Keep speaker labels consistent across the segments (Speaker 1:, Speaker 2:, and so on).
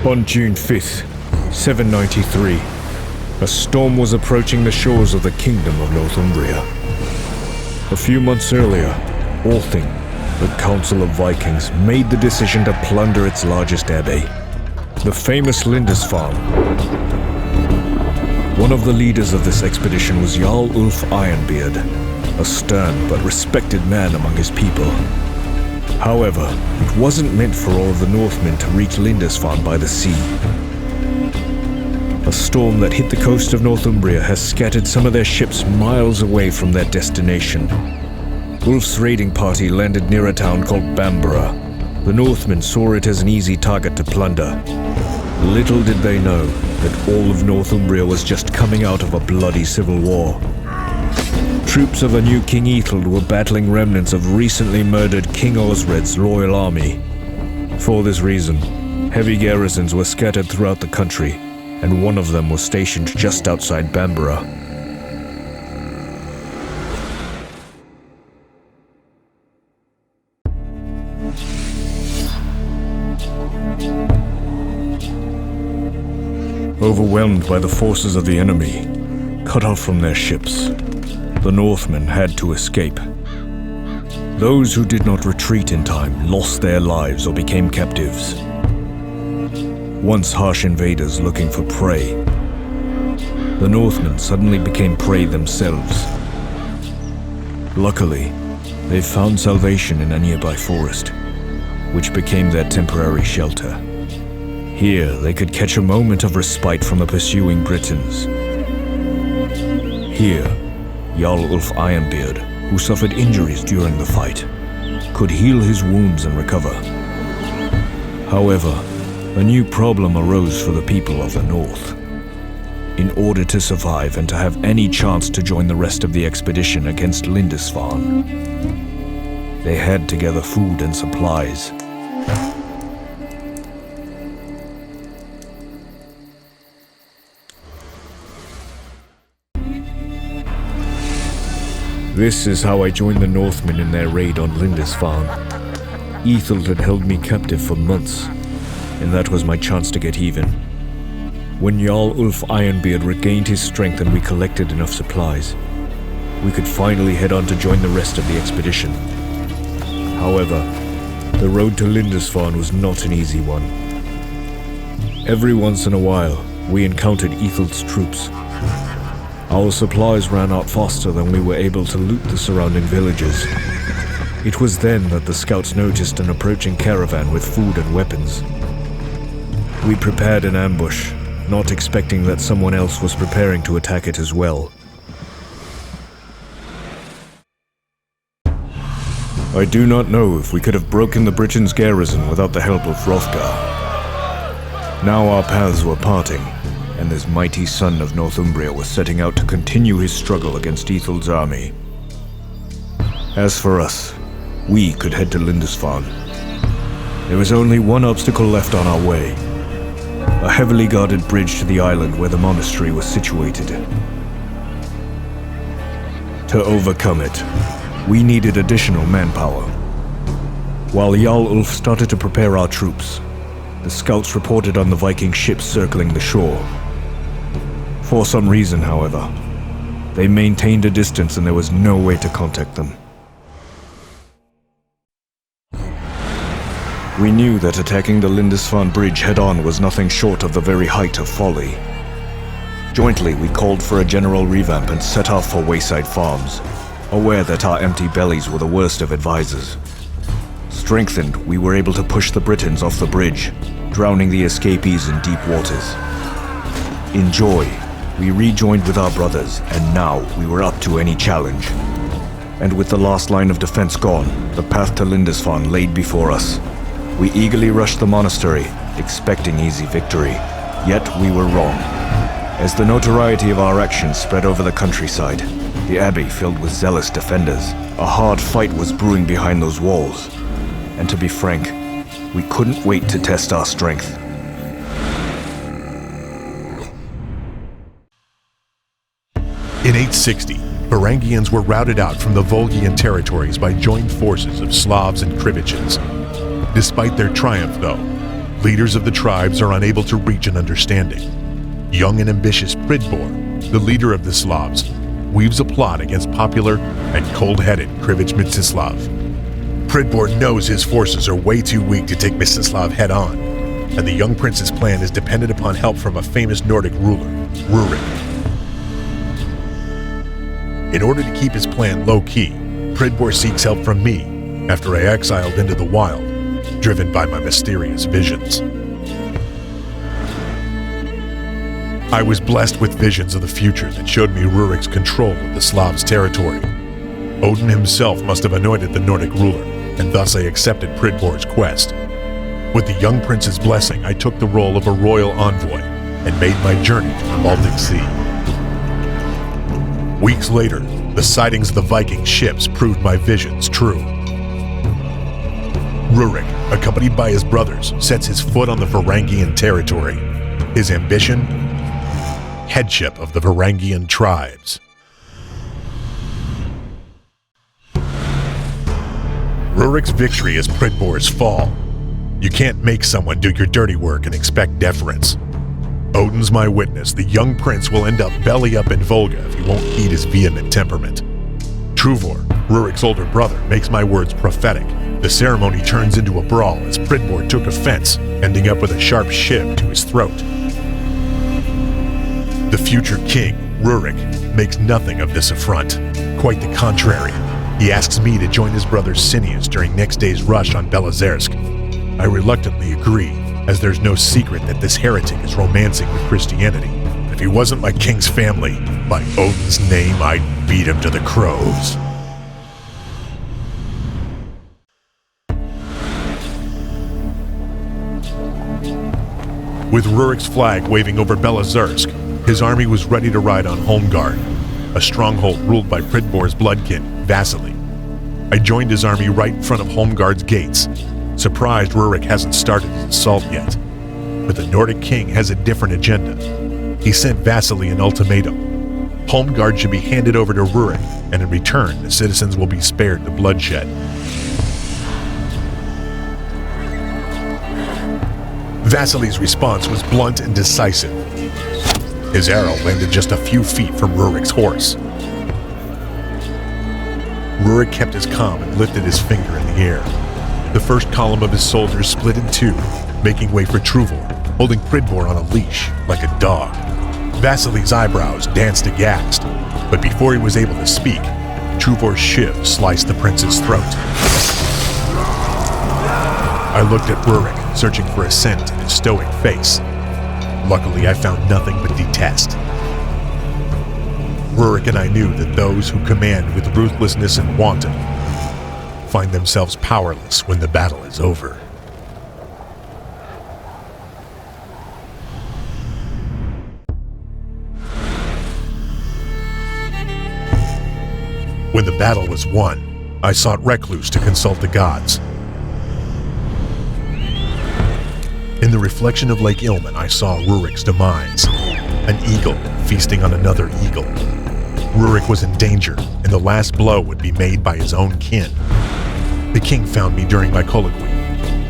Speaker 1: On June 5th, 793, a storm was approaching the shores of the Kingdom of Northumbria. A few months earlier, Althing, the Council of Vikings, made the decision to plunder its largest abbey, the famous Lindisfarne. One of the leaders of this expedition was Jarl Ulf Ironbeard, a stern but respected man among his people. However, it wasn't meant for all of the Northmen to reach Lindisfarne by the sea. A storm that hit the coast of Northumbria has scattered some of their ships miles away from their destination. Ulf's raiding party landed near a town called Bamborough. The Northmen saw it as an easy target to plunder. Little did they know that all of Northumbria was just coming out of a bloody civil war. Troops of a new King Ethelred were battling remnants of recently murdered King Osred's loyal army. For this reason, heavy garrisons were scattered throughout the country, and one of them was stationed just outside Bamborough. Overwhelmed by the forces of the enemy, cut off from their ships, the Northmen had to escape. Those who did not retreat in time lost their lives or became captives. Once harsh invaders looking for prey, the Northmen suddenly became prey themselves. Luckily, they found salvation in a nearby forest, which became their temporary shelter. Here, they could catch a moment of respite from the pursuing Britons. Here, Jarl Ulf Ironbeard, who suffered injuries during the fight, could heal his wounds and recover. However, a new problem arose for the people of the north. In order to survive and to have any chance to join the rest of the expedition against Lindisfarne, they had to gather food and supplies. This is how I joined the Northmen in their raid on Lindisfarne. Ethelred had held me captive for months, and that was my chance to get even. When Jarl Ulf Ironbeard regained his strength and we collected enough supplies, we could finally head on to join the rest of the expedition. However, the road to Lindisfarne was not an easy one. Every once in a while, we encountered Ethelred's troops. Our supplies ran out faster than we were able to loot the surrounding villages. It was then that the scouts noticed an approaching caravan with food and weapons. We prepared an ambush, not expecting that someone else was preparing to attack it as well. I do not know if we could have broken the Britons' garrison without the help of Hrothgar. Now our paths were parting, and this mighty son of Northumbria was setting out to continue his struggle against Ethelred's army. As for us, we could head to Lindisfarne. There was only one obstacle left on our way: a heavily guarded bridge to the island where the monastery was situated. To overcome it, we needed additional manpower. While Jarl Ulf started to prepare our troops, the scouts reported on the Viking ships circling the shore. For some reason, however, they maintained a distance and there was no way to contact them. We knew that attacking the Lindisfarne bridge head-on was nothing short of the very height of folly. Jointly, we called for a general revamp and set off for wayside farms, aware that our empty bellies were the worst of advisors. Strengthened, we were able to push the Britons off the bridge, drowning the escapees in deep waters. In joy, we rejoined with our brothers, and now we were up to any challenge. And with the last line of defense gone, the path to Lindisfarne laid before us. We eagerly rushed the monastery, expecting easy victory. Yet we were wrong. As the notoriety of our actions spread over the countryside, the abbey filled with zealous defenders, a hard fight was brewing behind those walls. And to be frank, we couldn't wait to test our strength.
Speaker 2: In 860, Varangians were routed out from the Volgian territories by joint forces of Slavs and Krivichans. Despite their triumph, though, Leaders of the tribes are unable to reach an understanding. Young and ambitious Pridbor, the leader of the Slavs, weaves a plot against popular and cold-headed Krivich Mstislav. Pridbor knows his forces are way too weak to take Mstislav head-on, and the young prince's plan is dependent upon help from a famous Nordic ruler, Rurik. In order to keep his plan low-key, Pridbor seeks help from me after I exiled into the wild, driven by my mysterious visions. I was blessed with visions of the future that showed me Rurik's control of the Slavs' territory. Odin himself must have anointed the Nordic ruler, and thus I accepted Pridbor's quest. With the young prince's blessing, I took the role of a royal envoy and made my journey to the Baltic Sea. Weeks later, the sightings of the Viking ships proved my visions true. Rurik, accompanied by his brothers, sets his foot on the Varangian territory. His ambition? Headship of the Varangian tribes. Rurik's victory is Pridbor's fall. You can't make someone do your dirty work and expect deference. Odin's my witness. The young prince will end up belly up in Volga if he won't heed his vehement temperament. Truvor, Rurik's older brother, makes my words prophetic. The ceremony turns into a brawl as Pridbor took offense, ending up with a sharp shiv to his throat. The future king, Rurik, makes nothing of this affront. Quite the contrary. He asks me to join his brother Cineas during next day's rush on Belozersk. I reluctantly agree, as there's no secret that this heretic is romancing with Christianity. If he wasn't my king's family, by Odin's name, I'd beat him to the crows. With Rurik's flag waving over Belozersk, his army was ready to ride on Holmgard, a stronghold ruled by Pridbor's bloodkin, Vasily. I joined his army right in front of Holmgard's gates. Surprised Rurik hasn't started his assault yet. But the Nordic king has a different agenda. He sent Vasily an ultimatum. Holmgard should be handed over to Rurik, and in return, the citizens will be spared the bloodshed. Vasily's response was blunt and decisive. His arrow landed just a few feet from Rurik's horse. Rurik kept his calm and lifted his finger in the air. The first column of his soldiers split in two, making way for Truvor, holding Pridbor on a leash, like a dog. Vasily's eyebrows danced aghast, but before he was able to speak, Truvor's shiv sliced the prince's throat. I looked at Rurik, searching for assent in his stoic face. Luckily, I found nothing but detest. Rurik and I knew that those who command with ruthlessness and wanton find themselves powerless when the battle is over. When the battle was won, I sought Recluse to consult the gods. In the reflection of Lake Ilmen, I saw Rurik's demise, an eagle feasting on another eagle. Rurik was in danger, and the last blow would be made by his own kin. The king found me during my colloquy.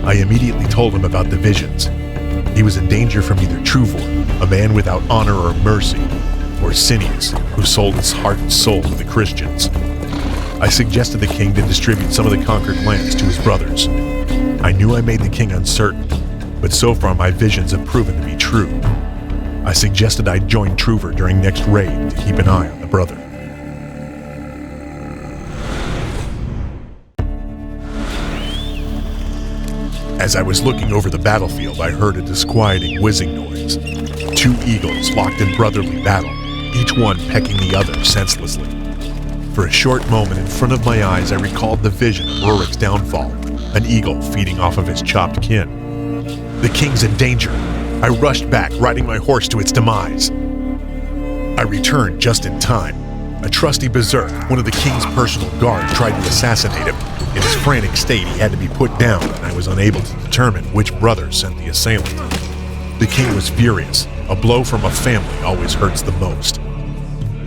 Speaker 2: I immediately told him about the visions. He was in danger from either Truvor, a man without honor or mercy, or Cineas, who sold his heart and soul to the Christians. I suggested the king to distribute some of the conquered lands to his brothers. I knew I made the king uncertain, but so far my visions have proven to be true. I suggested I join Truvor during next raid to keep an eye on the brother. As I was looking over the battlefield, I heard a disquieting whizzing noise. Two eagles locked in brotherly battle, each one pecking the other senselessly. For a short moment in front of my eyes, I recalled the vision of Rurik's downfall, an eagle feeding off of his chopped kin. The king's in danger. I rushed back, riding my horse to its demise. I returned just in time. A trusty berserk, one of the king's personal guard, tried to assassinate him. In his frantic state, he had to be put down, and I was unable to determine which brother sent the assailant. The king was furious. A blow from a family always hurts the most.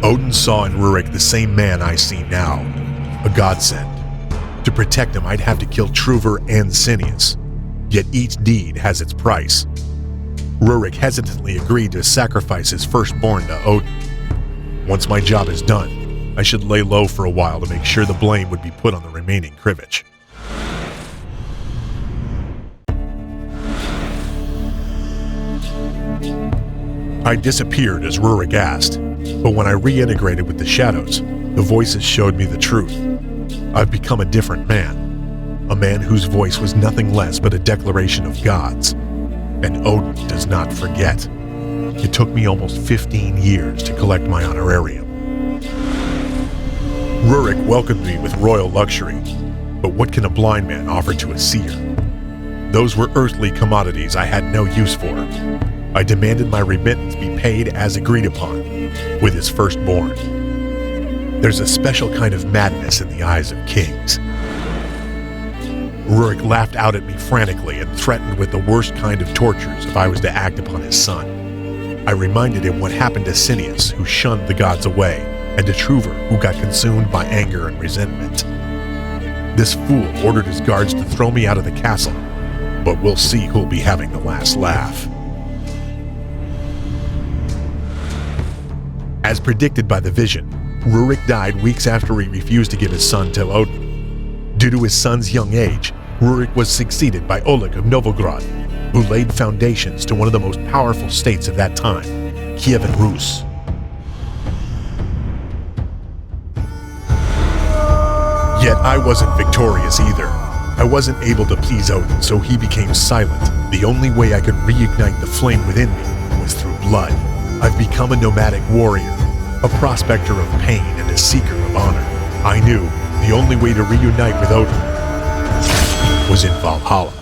Speaker 2: Odin saw in Rurik the same man I see now, a godsend. To protect him, I'd have to kill Truvor and Cineas. Yet each deed has its price. Rurik hesitantly agreed to sacrifice his firstborn to Odin. Once my job is done, I should lay low for a while to make sure the blame would be put on the remaining Krivich. I disappeared as Rurik asked, but when I reintegrated with the shadows, the voices showed me the truth. I've become a different man, a man whose voice was nothing less but a declaration of God's. And Odin does not forget. It took me almost 15 years to collect my honorarium. Rurik welcomed me with royal luxury, but what can a blind man offer to a seer? Those were earthly commodities I had no use for. I demanded my remittance be paid as agreed upon, with his firstborn. There's a special kind of madness in the eyes of kings. Rurik laughed out at me frantically and threatened with the worst kind of tortures if I was to act upon his son. I reminded him what happened to Cineas, who shunned the gods away, and to Truver, who got consumed by anger and resentment. This fool ordered his guards to throw me out of the castle, but we'll see who'll be having the last laugh. As predicted by the vision, Rurik died weeks after he refused to give his son to Odin. Due to his son's young age, Rurik was succeeded by Oleg of Novgorod, who laid foundations to one of the most powerful states of that time, Kievan Rus. Yet I wasn't victorious either. I wasn't able to please Odin, so he became silent. The only way I could reignite the flame within me was through blood. I've become a nomadic warrior, a prospector of pain and a seeker of honor. I knew the only way to reunite with Odin was in Valhalla.